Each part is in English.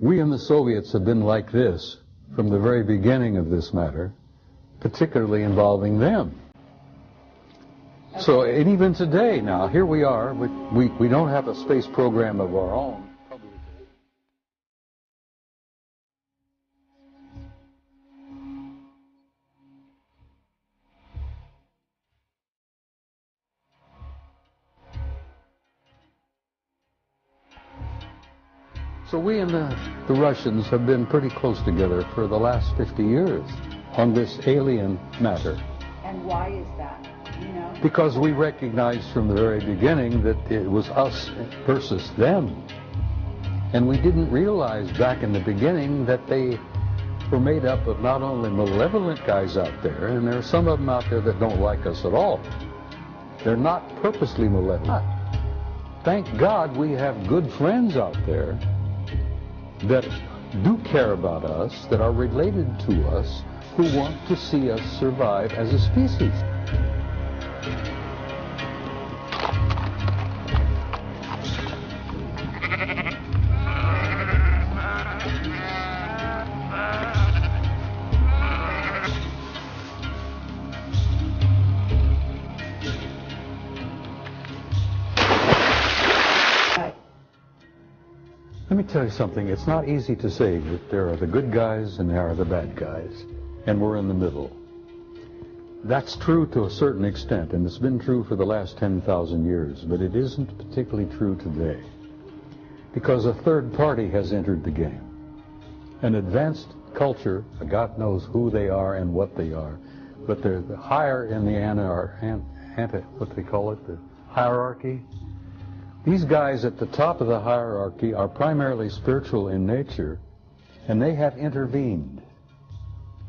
We and the Soviets have been like this from the very beginning of this matter, particularly involving them. Okay. So, and even today now, here we are, we don't have a space program of our own. So we and the Russians have been pretty close together for the last 50 years on this alien matter. And why is that? You know? Because we recognized from the very beginning that it was us versus them. And we didn't realize back in the beginning that they were made up of not only malevolent guys out there, and there are some of them out there that don't like us at all. They're not purposely malevolent. Thank God we have good friends out there that do care about us, that are related to us, who want to see us survive as a species. Let me tell you something, it's not easy to say that there are the good guys and there are the bad guys, and we're in the middle. That's true to a certain extent, and it's been true for the last 10,000 years, but it isn't particularly true today, because a third party has entered the game. An advanced culture, God knows who they are and what they are, but they're higher in the what they call it, the hierarchy. These guys at the top of the hierarchy are primarily spiritual in nature, and they have intervened.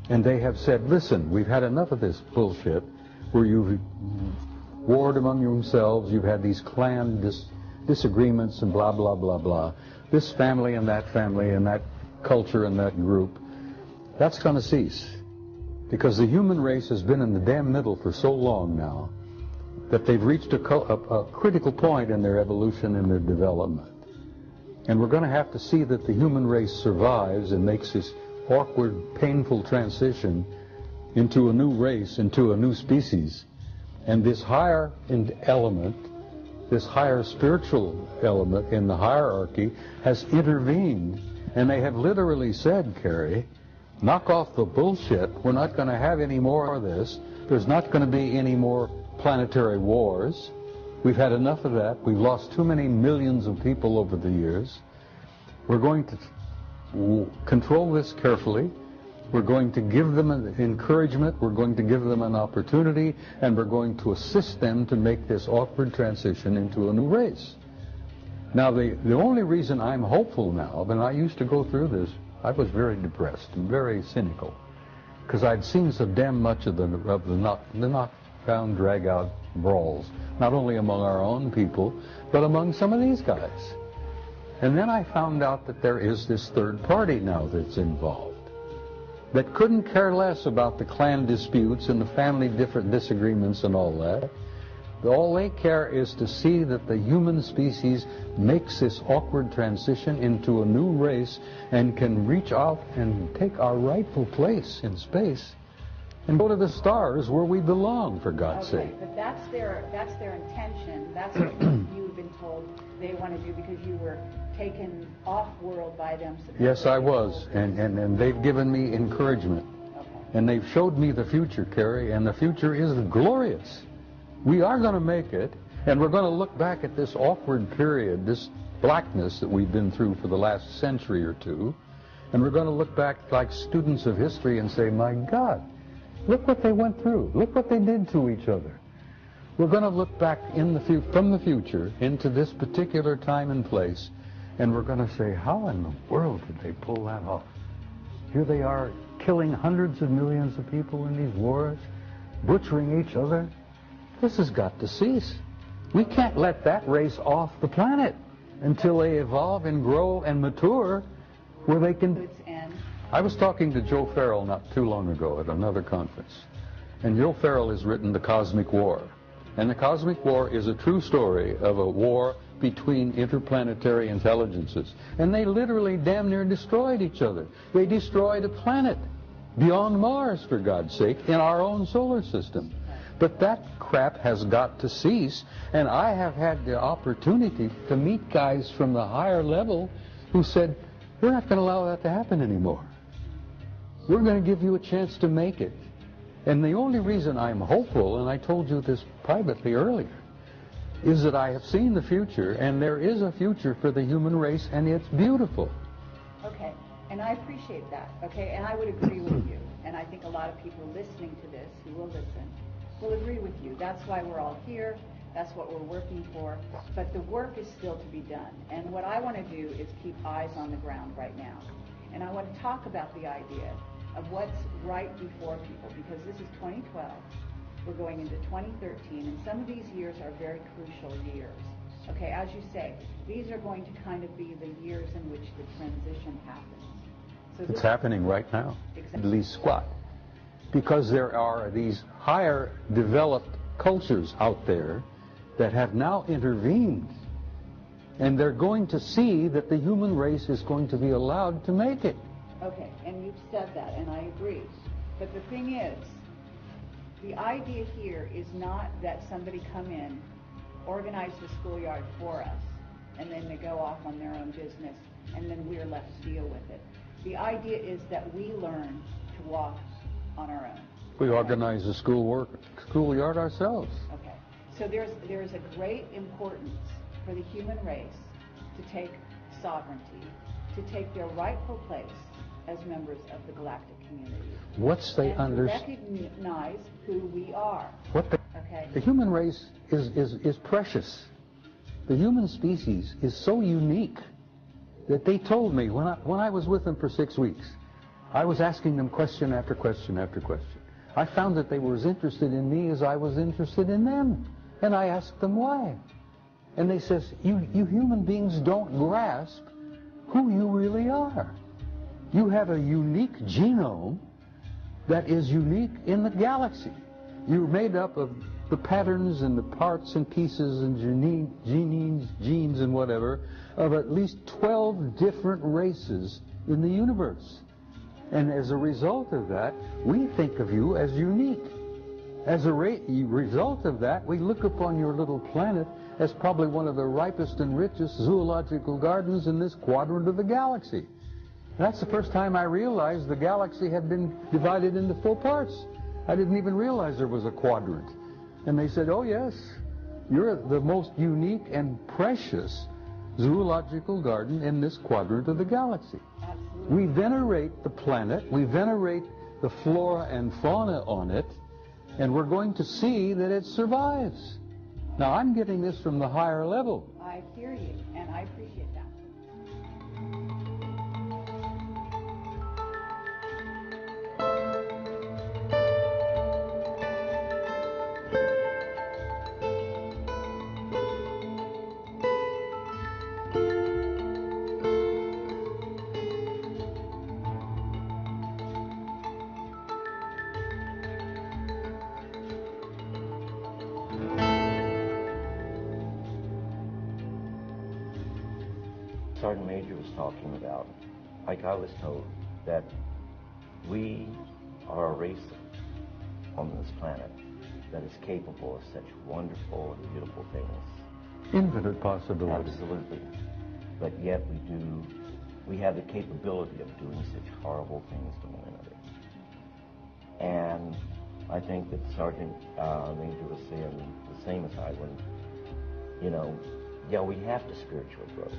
And they have said, listen, we've had enough of this bullshit where you've warred among yourselves, you've had these clan disagreements and blah, blah, blah, blah. This family and that culture and that group, that's going to cease. Because the human race has been in the damn middle for so long now that they've reached a critical point in their evolution and their development. And we're going to have to see that the human race survives and makes this awkward, painful transition into a new race, into a new species. And this higher element, this higher spiritual element in the hierarchy has intervened. And they have literally said, Carrie, knock off the bullshit. We're not going to have any more of this. There's not going to be any more planetary wars. We've had enough of that. We've lost too many millions of people over the years. We're going to control this carefully. We're going to give them an encouragement. We're going to give them an opportunity, and we're going to assist them to make this awkward transition into a new race. Now, the only reason I'm hopeful now, when I used to go through this, I was very depressed and very cynical, because I'd seen so damn much of the knockdown, drag-out brawls, not only among our own people, but among some of these guys. And then I found out that there is this third party now that's involved, that couldn't care less about the clan disputes and the family disagreements and all that. All they care is to see that the human species makes this awkward transition into a new race and can reach out and take our rightful place in space and go to the stars where we belong, for God's sake. But that's their intention. That's what you've been told they want to do, because you were taken off-world by them. Yes, I was, and they've given me encouragement. Okay. And they've showed me the future, Carrie, and the future is glorious. We are going to make it, and we're going to look back at this awkward period, this blackness that we've been through for the last century or two, and we're going to look back like students of history and say, my God, look what they went through. Look what they did to each other. We're going to look back from the future into this particular time and place, and we're going to say, how in the world did they pull that off? Here they are killing hundreds of millions of people in these wars, butchering each other. This has got to cease. We can't let that race off the planet until they evolve and grow and mature where they can... I was talking to Joe Farrell not too long ago at another conference, and Joe Farrell has written The Cosmic War, And the cosmic war is a true story of a war between interplanetary intelligences. And they literally damn near destroyed each other. They destroyed a planet beyond Mars, for God's sake, in our own solar system. But that crap has got to cease, and I have had the opportunity to meet guys from the higher level who said, we're not going to allow that to happen anymore. We're going to give you a chance to make it. And the only reason I'm hopeful, and I told you this privately earlier, is that I have seen the future, and there is a future for the human race, and it's beautiful. Okay, and I appreciate that, okay, and I would agree with you. And I think a lot of people listening to this, who will listen, will agree with you. That's why we're all here. That's what we're working for. But the work is still to be done. And what I want to do is keep eyes on the ground right now. And I want to talk about the idea of what's right before people, because this is 2012. We're going into 2013, and some of these years are very crucial years. Okay, as you say, these are going to kind of be the years in which the transition happens. So it's happening right now. Exactly. At least squat. Because there are these higher developed cultures out there that have now intervened. And they're going to see that the human race is going to be allowed to make it. Okay, and you've said that, and I agree. But the thing is, the idea here is not that somebody come in, organize the schoolyard for us, and then they go off on their own business, and then we're left to deal with it. The idea is that we learn to walk on our own. We organize the schoolyard ourselves. Okay, so there's a great importance for the human race to take sovereignty, to take their rightful place as members of the galactic community. Once they and understand, to recognize who we are. Okay. The human race is precious. The human species is so unique that they told me when I was with them for 6 weeks, I was asking them question after question after question. I found that they were as interested in me as I was interested in them. And I asked them why. And they says, you human beings don't grasp who you really are. You have a unique genome that is unique in the galaxy. You're made up of the patterns and the parts and pieces and genes and whatever of at least 12 different races in the universe. And as a result of that, we think of you as unique. As a result of that, we look upon your little planet as probably one of the ripest and richest zoological gardens in this quadrant of the galaxy. That's the first time I realized the galaxy had been divided into 4 parts. I didn't even realize there was a quadrant. And they said, oh yes, you're the most unique and precious zoological garden in this quadrant of the galaxy. Absolutely. We venerate the planet, we venerate the flora and fauna on it, and we're going to see that it survives. Now, I'm getting this from the higher level. I hear you, and I appreciate that. Sergeant Major was talking about, like I was told, that we are a race on this planet that is capable of such wonderful and beautiful things. Infinite possibilities. Absolutely. But yet we have the capability of doing such horrible things to one another. And I think that Sergeant Major was saying the same as I when, we have to spiritually grow.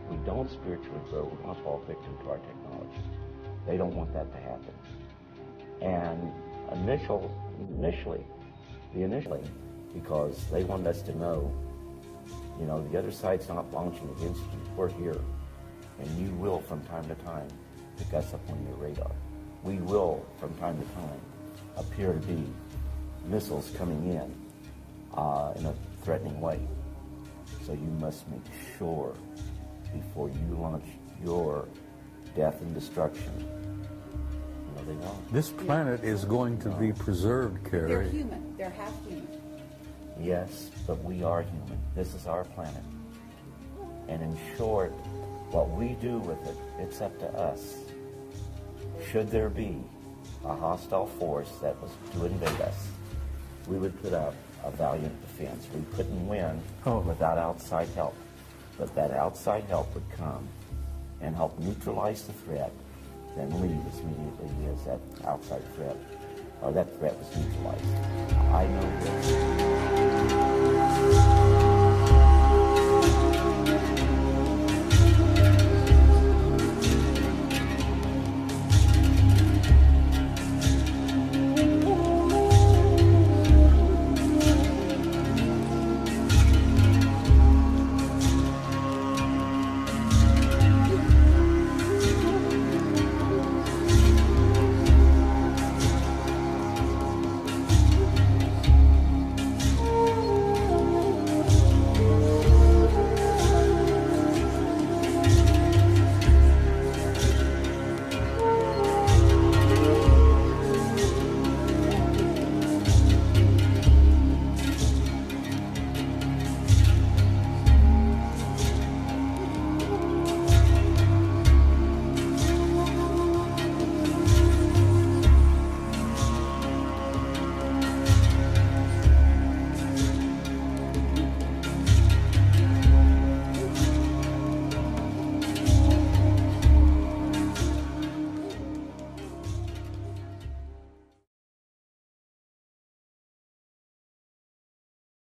We don't spiritually grow, we're going to fall victim to our technology. They don't want that to happen. And initially, because they wanted us to know, the other side's not launching against you. We're here. And you will, from time to time, pick us up on your radar. We will, from time to time, appear to be missiles coming in a threatening way. So you must make sure before you launch your death and destruction. They know. This planet is going to be preserved, Carrie. They're human. They're half human. Yes, but we are human. This is our planet. And in short, what we do with it, it's up to us. Should there be a hostile force that was to invade us, we would put up a valiant defense. We couldn't win without outside help. But that outside help would come and help neutralize the threat, then leave as immediately as that outside threat, or that threat was neutralized. I know this.